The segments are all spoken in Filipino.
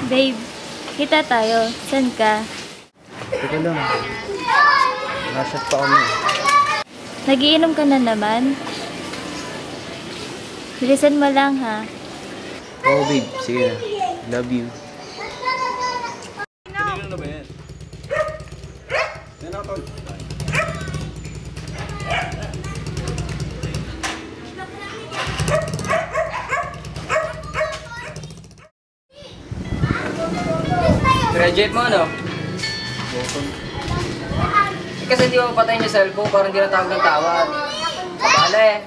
Babe, kita tayo. San ka? Teka lang. Nasa pa kami. Nagiinom ka na naman? Bilisan mo lang ha. Oo, babe. Sige na. Love you. Kanina na ba yan? Yan ako. Graduate mo, ano? Kasi di mo mapatay yung cellphone, parang di natawag ng tawad. Bala eh.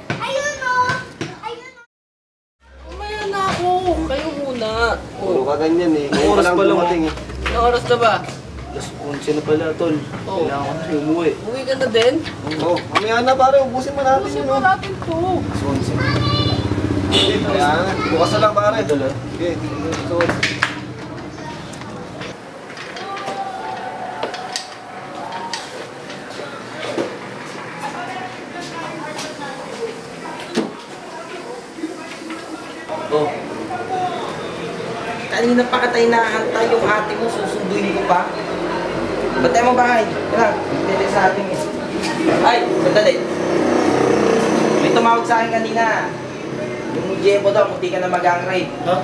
Umaya na ako. Kayo muna. Puro ka ganyan eh. Ngayon Oras pa lang. dumating eh. Ilang oras na ba? Alas 11 na pala, tol. Oo. Kailangan ko na umuwi. Uwi ka na din? Oo. Mamaya na pare, ubusin mo natin Ubusin yun. mo oh. natin to. Alas 11. Ayan. Bukas na lang pare. Okay. So, Oh. Kanina pa ka tayo nakakanta yung ate mo, susunduin ko pa. Ba't tayo mo bahay? Tara, hindi sa ating Ay, sandali. May tumawag sa akin kanina. Yung Jepo daw, munti ka na mag-angrade. ha?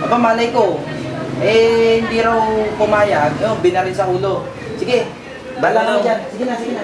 Aba, malay ko. Hindi raw pumayag. Binaril sa ulo. Sige, bala naman dyan. Sige na, sige na.